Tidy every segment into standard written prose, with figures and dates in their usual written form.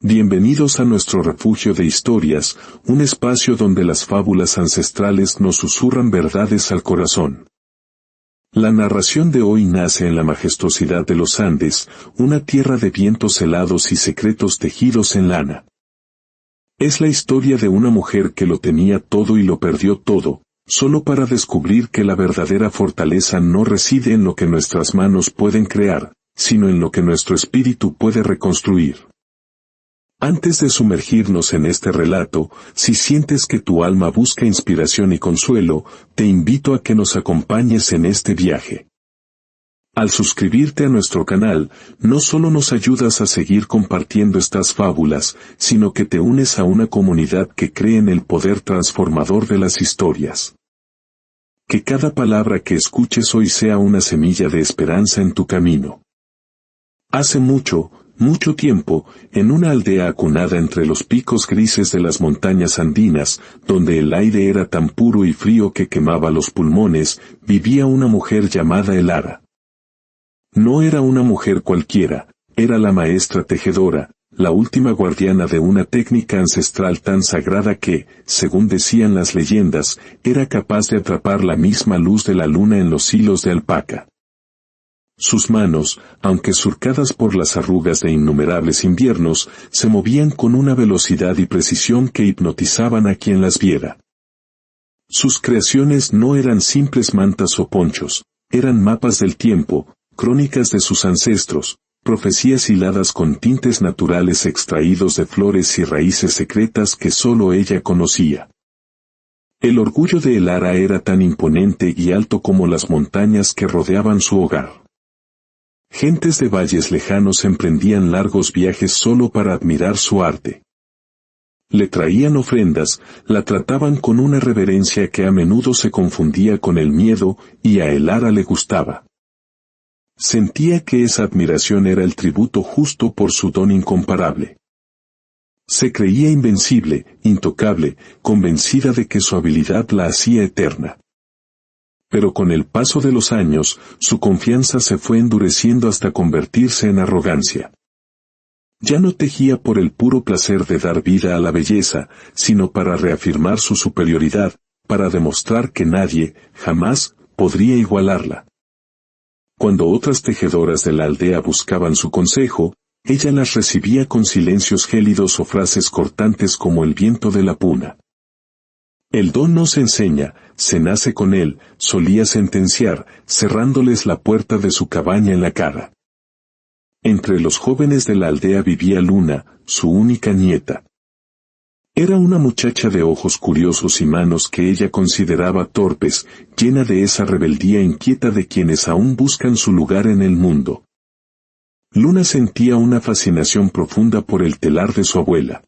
Bienvenidos a nuestro refugio de historias, un espacio donde las fábulas ancestrales nos susurran verdades al corazón. La narración de hoy nace en la majestuosidad de los Andes, una tierra de vientos helados y secretos tejidos en lana. Es la historia de una mujer que lo tenía todo y lo perdió todo, solo para descubrir que la verdadera fortaleza no reside en lo que nuestras manos pueden crear, sino en lo que nuestro espíritu puede reconstruir. Antes de sumergirnos en este relato, si sientes que tu alma busca inspiración y consuelo, te invito a que nos acompañes en este viaje. Al suscribirte a nuestro canal, no solo nos ayudas a seguir compartiendo estas fábulas, sino que te unes a una comunidad que cree en el poder transformador de las historias. Que cada palabra que escuches hoy sea una semilla de esperanza en tu camino. Hace mucho tiempo, en una aldea acunada entre los picos grises de las montañas andinas, donde el aire era tan puro y frío que quemaba los pulmones, vivía una mujer llamada Elara. No era una mujer cualquiera, era la maestra tejedora, la última guardiana de una técnica ancestral tan sagrada que, según decían las leyendas, era capaz de atrapar la misma luz de la luna en los hilos de alpaca. Sus manos, aunque surcadas por las arrugas de innumerables inviernos, se movían con una velocidad y precisión que hipnotizaban a quien las viera. Sus creaciones no eran simples mantas o ponchos, eran mapas del tiempo, crónicas de sus ancestros, profecías hiladas con tintes naturales extraídos de flores y raíces secretas que solo ella conocía. El orgullo de Elara era tan imponente y alto como las montañas que rodeaban su hogar. Gentes de valles lejanos emprendían largos viajes solo para admirar su arte. Le traían ofrendas, la trataban con una reverencia que a menudo se confundía con el miedo, y a Elara le gustaba. Sentía que esa admiración era el tributo justo por su don incomparable. Se creía invencible, intocable, convencida de que su habilidad la hacía eterna. Pero con el paso de los años, su confianza se fue endureciendo hasta convertirse en arrogancia. Ya no tejía por el puro placer de dar vida a la belleza, sino para reafirmar su superioridad, para demostrar que nadie, jamás, podría igualarla. Cuando otras tejedoras de la aldea buscaban su consejo, ella las recibía con silencios gélidos o frases cortantes como el viento de la puna. El don no se enseña, se nace con él, solía sentenciar, cerrándoles la puerta de su cabaña en la cara. Entre los jóvenes de la aldea vivía Luna, su única nieta. Era una muchacha de ojos curiosos y manos que ella consideraba torpes, llena de esa rebeldía inquieta de quienes aún buscan su lugar en el mundo. Luna sentía una fascinación profunda por el telar de su abuela.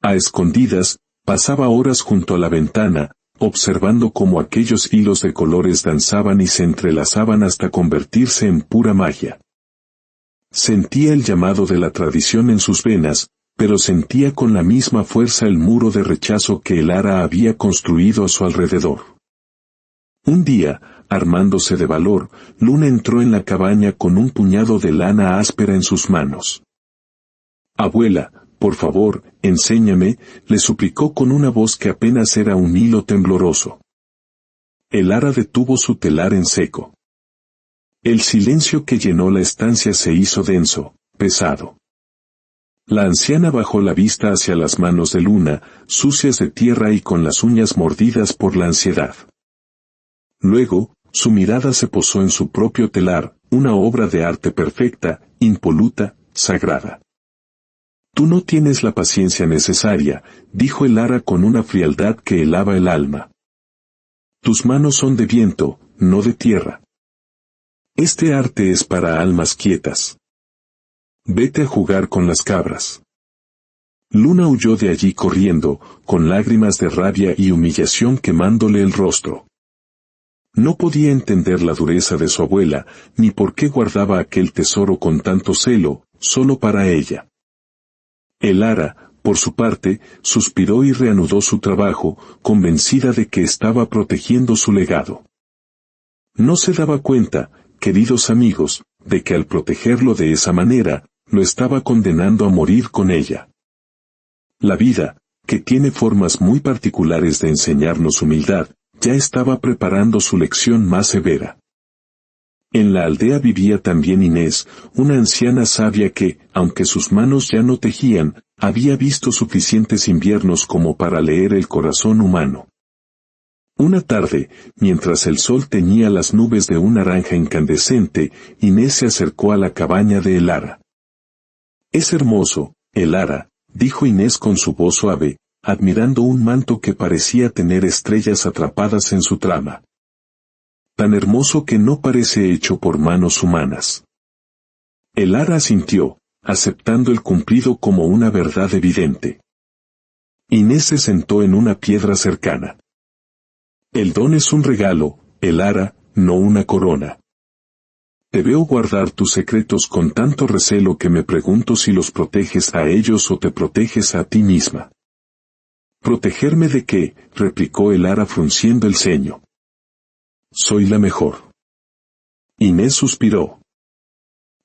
A escondidas, pasaba horas junto a la ventana, observando cómo aquellos hilos de colores danzaban y se entrelazaban hasta convertirse en pura magia. Sentía el llamado de la tradición en sus venas, pero sentía con la misma fuerza el muro de rechazo que Elara había construido a su alrededor. Un día, armándose de valor, Luna entró en la cabaña con un puñado de lana áspera en sus manos. «Abuela, por favor, enséñame», le suplicó con una voz que apenas era un hilo tembloroso. Elara detuvo su telar en seco. El silencio que llenó la estancia se hizo denso, pesado. La anciana bajó la vista hacia las manos de Luna, sucias de tierra y con las uñas mordidas por la ansiedad. Luego, su mirada se posó en su propio telar, una obra de arte perfecta, impoluta, sagrada. «Tú no tienes la paciencia necesaria», dijo Elara con una frialdad que helaba el alma. «Tus manos son de viento, no de tierra. Este arte es para almas quietas. Vete a jugar con las cabras». Luna huyó de allí corriendo, con lágrimas de rabia y humillación quemándole el rostro. No podía entender la dureza de su abuela, ni por qué guardaba aquel tesoro con tanto celo, solo para ella. Elara, por su parte, suspiró y reanudó su trabajo, convencida de que estaba protegiendo su legado. No se daba cuenta, queridos amigos, de que al protegerlo de esa manera, lo estaba condenando a morir con ella. La vida, que tiene formas muy particulares de enseñarnos humildad, ya estaba preparando su lección más severa. En la aldea vivía también Inés, una anciana sabia que, aunque sus manos ya no tejían, había visto suficientes inviernos como para leer el corazón humano. Una tarde, mientras el sol teñía las nubes de un naranja incandescente, Inés se acercó a la cabaña de Elara. «Es hermoso, Elara», dijo Inés con su voz suave, admirando un manto que parecía tener estrellas atrapadas en su trama. «Tan hermoso que no parece hecho por manos humanas». Elara asintió, aceptando el cumplido como una verdad evidente. Inés se sentó en una piedra cercana. «El don es un regalo, Elara, no una corona. Te veo guardar tus secretos con tanto recelo que me pregunto si los proteges a ellos o te proteges a ti misma». «¿Protegerme de qué?», replicó Elara frunciendo el ceño. «Soy la mejor». Inés suspiró.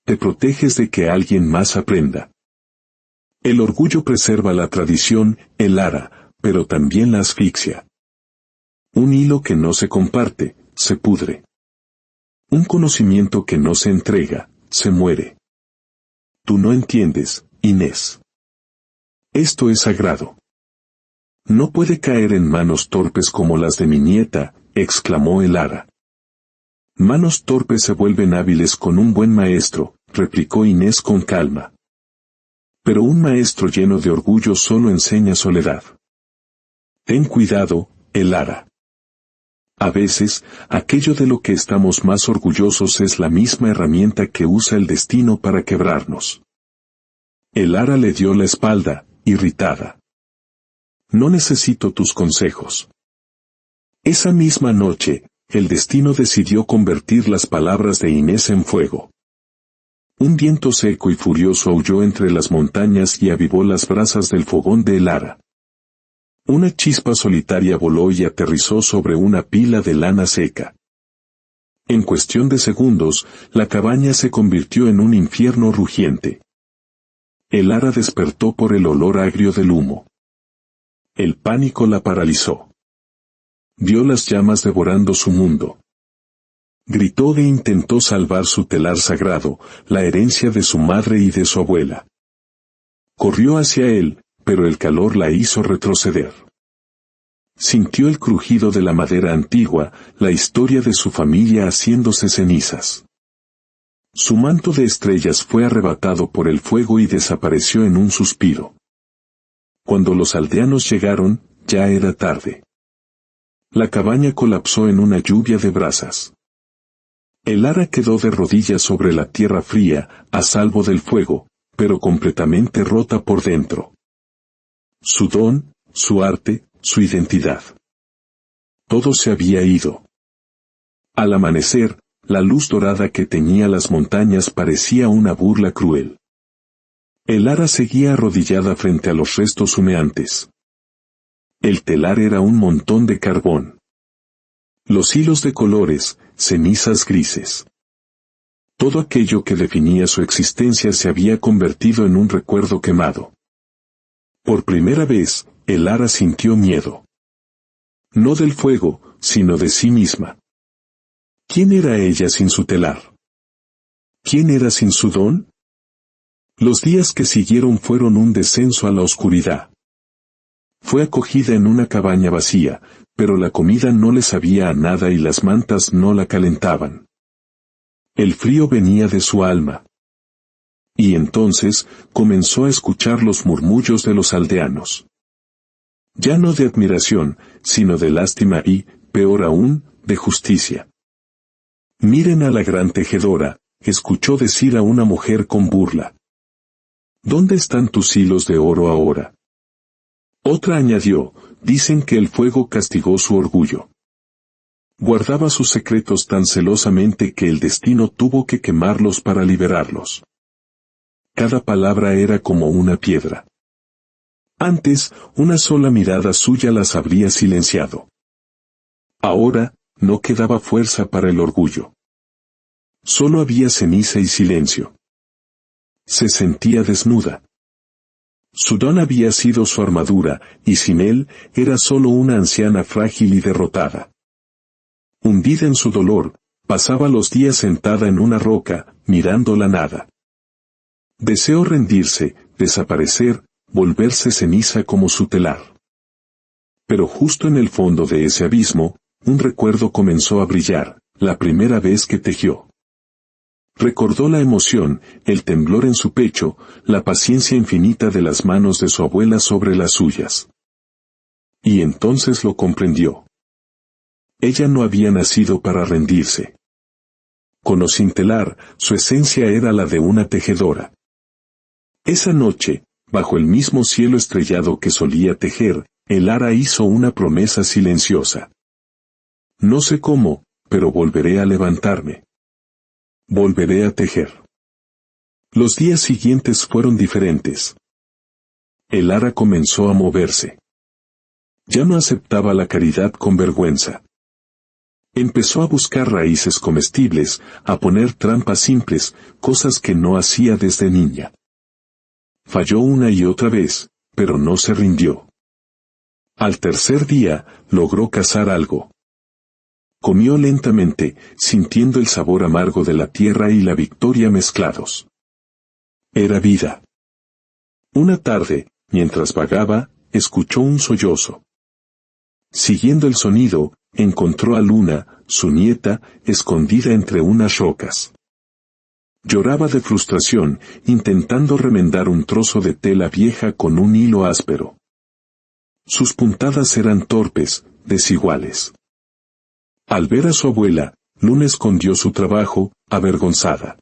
«Te proteges de que alguien más aprenda. El orgullo preserva la tradición, Elara, pero también la asfixia. Un hilo que no se comparte, se pudre. Un conocimiento que no se entrega, se muere. Tú no entiendes, Inés. Esto es sagrado. No puede caer en manos torpes como las de mi nieta», exclamó Elara. «Manos torpes se vuelven hábiles con un buen maestro», replicó Inés con calma. «Pero un maestro lleno de orgullo solo enseña soledad. Ten cuidado, Elara. A veces, aquello de lo que estamos más orgullosos es la misma herramienta que usa el destino para quebrarnos». Elara le dio la espalda, irritada. «No necesito tus consejos». Esa misma noche, el destino decidió convertir las palabras de Inés en fuego. Un viento seco y furioso aulló entre las montañas y avivó las brasas del fogón de Elara. Una chispa solitaria voló y aterrizó sobre una pila de lana seca. En cuestión de segundos, la cabaña se convirtió en un infierno rugiente. Elara despertó por el olor agrio del humo. El pánico la paralizó. Vio las llamas devorando su mundo. Gritó e intentó salvar su telar sagrado, la herencia de su madre y de su abuela. Corrió hacia él, pero el calor la hizo retroceder. Sintió el crujido de la madera antigua, la historia de su familia haciéndose cenizas. Su manto de estrellas fue arrebatado por el fuego y desapareció en un suspiro. Cuando los aldeanos llegaron, ya era tarde. La cabaña colapsó en una lluvia de brasas. Elara quedó de rodillas sobre la tierra fría, a salvo del fuego, pero completamente rota por dentro. Su don, su arte, su identidad. Todo se había ido. Al amanecer, la luz dorada que teñía las montañas parecía una burla cruel. Elara seguía arrodillada frente a los restos humeantes. El telar era un montón de carbón. Los hilos de colores, cenizas grises. Todo aquello que definía su existencia se había convertido en un recuerdo quemado. Por primera vez, Elara sintió miedo. No del fuego, sino de sí misma. ¿Quién era ella sin su telar? ¿Quién era sin su don? Los días que siguieron fueron un descenso a la oscuridad. Fue acogida en una cabaña vacía, pero la comida no le sabía a nada y las mantas no la calentaban. El frío venía de su alma. Y entonces, comenzó a escuchar los murmullos de los aldeanos. Ya no de admiración, sino de lástima y, peor aún, de justicia. «Miren a la gran tejedora», escuchó decir a una mujer con burla. «¿Dónde están tus hilos de oro ahora?». Otra añadió: «Dicen que el fuego castigó su orgullo. Guardaba sus secretos tan celosamente que el destino tuvo que quemarlos para liberarlos». Cada palabra era como una piedra. Antes, una sola mirada suya las habría silenciado. Ahora, no quedaba fuerza para el orgullo. Solo había ceniza y silencio. Se sentía desnuda. Su don había sido su armadura, y sin él, era solo una anciana frágil y derrotada. Hundida en su dolor, pasaba los días sentada en una roca, mirando la nada. Deseó rendirse, desaparecer, volverse ceniza como su telar. Pero justo en el fondo de ese abismo, un recuerdo comenzó a brillar, la primera vez que tejió. Recordó la emoción, el temblor en su pecho, la paciencia infinita de las manos de su abuela sobre las suyas. Y entonces lo comprendió. Ella no había nacido para rendirse. Con o sin telar, su esencia era la de una tejedora. Esa noche, bajo el mismo cielo estrellado que solía tejer, el ara hizo una promesa silenciosa. No sé cómo, pero volveré a levantarme. Volveré a tejer. Los días siguientes fueron diferentes. El ara comenzó a moverse. Ya no aceptaba la caridad con vergüenza. Empezó a buscar raíces comestibles, a poner trampas simples, cosas que no hacía desde niña. Falló una y otra vez, pero no se rindió. Al tercer día, logró cazar algo. Comió lentamente, sintiendo el sabor amargo de la tierra y la victoria mezclados. Era vida. Una tarde, mientras vagaba, escuchó un sollozo. Siguiendo el sonido, encontró a Luna, su nieta, escondida entre unas rocas. Lloraba de frustración, intentando remendar un trozo de tela vieja con un hilo áspero. Sus puntadas eran torpes, desiguales. Al ver a su abuela, Luna escondió su trabajo, avergonzada.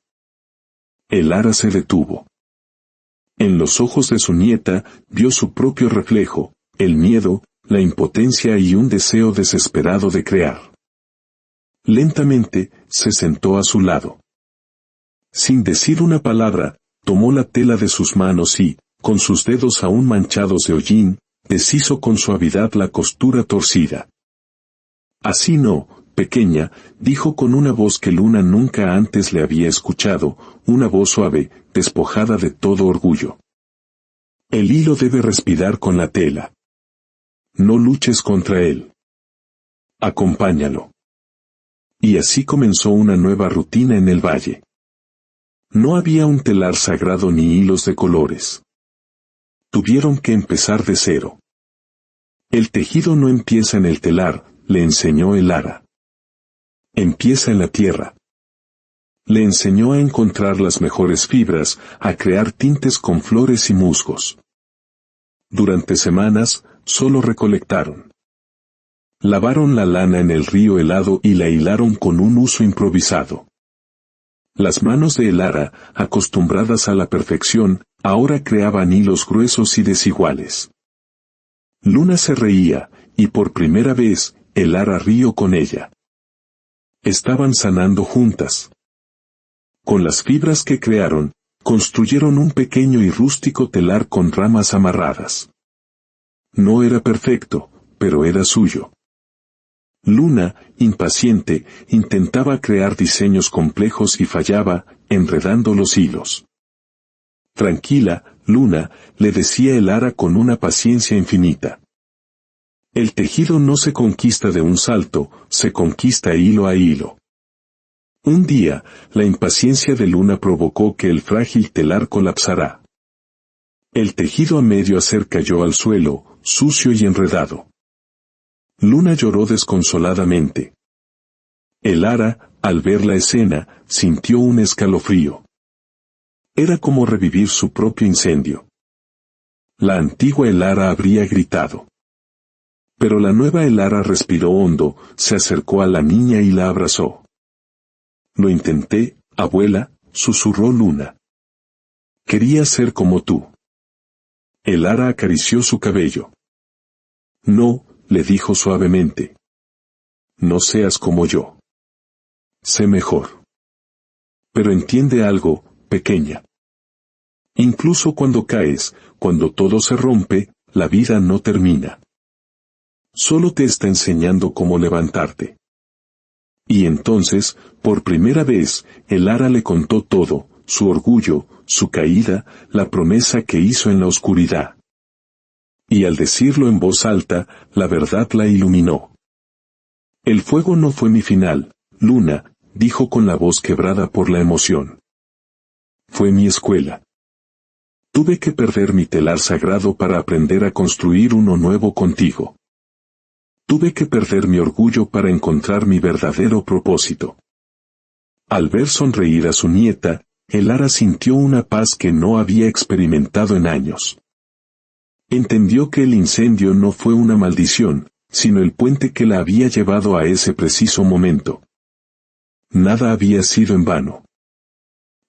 El ara se detuvo. En los ojos de su nieta, vio su propio reflejo, el miedo, la impotencia y un deseo desesperado de crear. Lentamente, se sentó a su lado. Sin decir una palabra, tomó la tela de sus manos y, con sus dedos aún manchados de hollín, deshizo con suavidad la costura torcida. Así no, pequeña, dijo con una voz que Luna nunca antes le había escuchado, una voz suave, despojada de todo orgullo. El hilo debe respirar con la tela. No luches contra él. Acompáñalo. Y así comenzó una nueva rutina en el valle. No había un telar sagrado ni hilos de colores. Tuvieron que empezar de cero. El tejido no empieza en el telar, le enseñó el ara. Empieza en la tierra. Le enseñó a encontrar las mejores fibras, a crear tintes con flores y musgos. Durante semanas, solo recolectaron. Lavaron la lana en el río helado y la hilaron con un uso improvisado. Las manos de el ara, acostumbradas a la perfección, ahora creaban hilos gruesos y desiguales. Luna se reía, y por primera vez, el ara rió con ella. Estaban sanando juntas. Con las fibras que crearon, construyeron un pequeño y rústico telar con ramas amarradas. No era perfecto, pero era suyo. Luna, impaciente, intentaba crear diseños complejos y fallaba, enredando los hilos. Tranquila, Luna, le decía el ara con una paciencia infinita. El tejido no se conquista de un salto, se conquista hilo a hilo. Un día, la impaciencia de Luna provocó que el frágil telar colapsara. El tejido a medio hacer cayó al suelo, sucio y enredado. Luna lloró desconsoladamente. El ara, al ver la escena, sintió un escalofrío. Era como revivir su propio incendio. La antigua Elara habría gritado. Pero la nueva Elara respiró hondo, se acercó a la niña y la abrazó. Lo intenté, abuela, susurró Luna. Quería ser como tú. Elara acarició su cabello. No, le dijo suavemente. No seas como yo. Sé mejor. Pero entiende algo, pequeña. Incluso cuando caes, cuando todo se rompe, la vida no termina. Solo te está enseñando cómo levantarte. Y entonces, por primera vez, Elara le contó todo, su orgullo, su caída, la promesa que hizo en la oscuridad. Y al decirlo en voz alta, la verdad la iluminó. El fuego no fue mi final, Luna, dijo con la voz quebrada por la emoción. Fue mi escuela. Tuve que perder mi telar sagrado para aprender a construir uno nuevo contigo. Tuve que perder mi orgullo para encontrar mi verdadero propósito. Al ver sonreír a su nieta, Elara sintió una paz que no había experimentado en años. Entendió que el incendio no fue una maldición, sino el puente que la había llevado a ese preciso momento. Nada había sido en vano.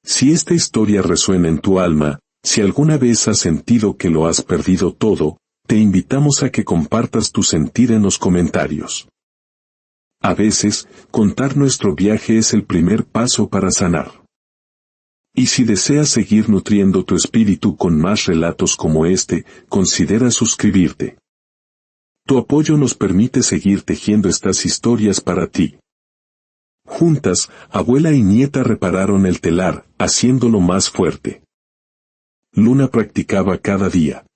Si esta historia resuena en tu alma, si alguna vez has sentido que lo has perdido todo, te invitamos a que compartas tu sentir en los comentarios. A veces, contar nuestro viaje es el primer paso para sanar. Y si deseas seguir nutriendo tu espíritu con más relatos como este, considera suscribirte. Tu apoyo nos permite seguir tejiendo estas historias para ti. Juntas, abuela y nieta repararon el telar, haciéndolo más fuerte. Luna practicaba cada día.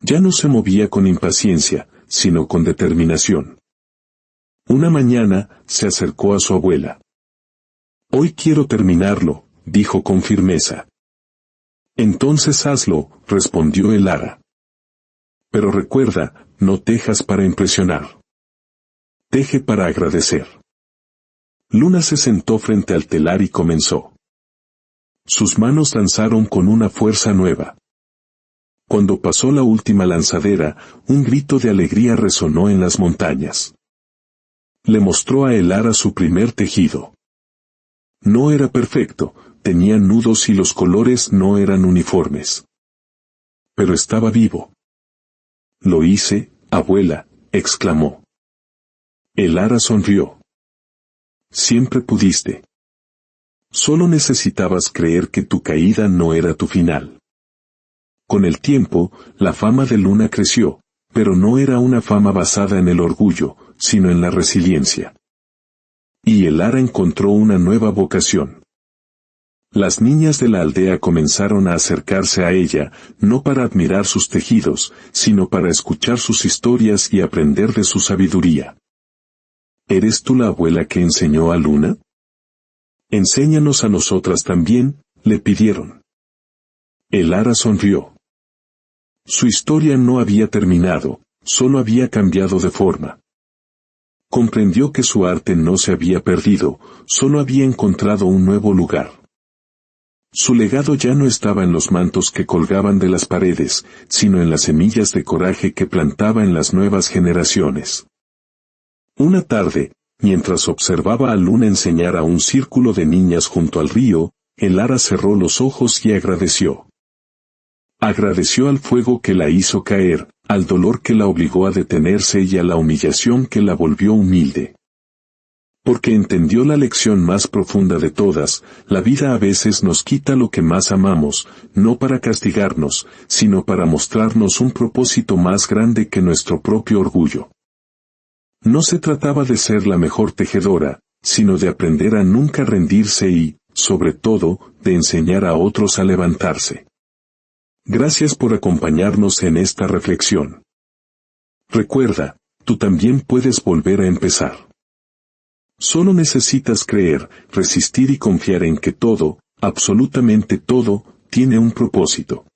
Ya no se movía con impaciencia, sino con determinación. Una mañana, se acercó a su abuela. Hoy quiero terminarlo, dijo con firmeza. Entonces hazlo, respondió Elara. Pero recuerda, no tejas para impresionar. Teje para agradecer. Luna se sentó frente al telar y comenzó. Sus manos danzaron con una fuerza nueva. Cuando pasó la última lanzadera, un grito de alegría resonó en las montañas. Le mostró a Elara su primer tejido. No era perfecto, tenía nudos y los colores no eran uniformes. Pero estaba vivo. Lo hice, abuela, exclamó. Elara sonrió. Siempre pudiste. Solo necesitabas creer que tu caída no era tu final. Con el tiempo, la fama de Luna creció, pero no era una fama basada en el orgullo, sino en la resiliencia. Y Elara encontró una nueva vocación. Las niñas de la aldea comenzaron a acercarse a ella, no para admirar sus tejidos, sino para escuchar sus historias y aprender de su sabiduría. ¿Eres tú la abuela que enseñó a Luna? Enséñanos a nosotras también, le pidieron. Elara sonrió. Su historia no había terminado, solo había cambiado de forma. Comprendió que su arte no se había perdido, solo había encontrado un nuevo lugar. Su legado ya no estaba en los mantos que colgaban de las paredes, sino en las semillas de coraje que plantaba en las nuevas generaciones. Una tarde, mientras observaba a Luna enseñar a un círculo de niñas junto al río, Elara cerró los ojos y agradeció. Agradeció al fuego que la hizo caer, al dolor que la obligó a detenerse y a la humillación que la volvió humilde. Porque entendió la lección más profunda de todas, la vida a veces nos quita lo que más amamos, no para castigarnos, sino para mostrarnos un propósito más grande que nuestro propio orgullo. No se trataba de ser la mejor tejedora, sino de aprender a nunca rendirse y, sobre todo, de enseñar a otros a levantarse. Gracias por acompañarnos en esta reflexión. Recuerda, tú también puedes volver a empezar. Solo necesitas creer, resistir y confiar en que todo, absolutamente todo, tiene un propósito.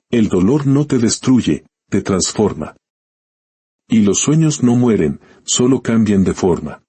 El dolor no te destruye, te transforma. Y los sueños no mueren, solo cambian de forma.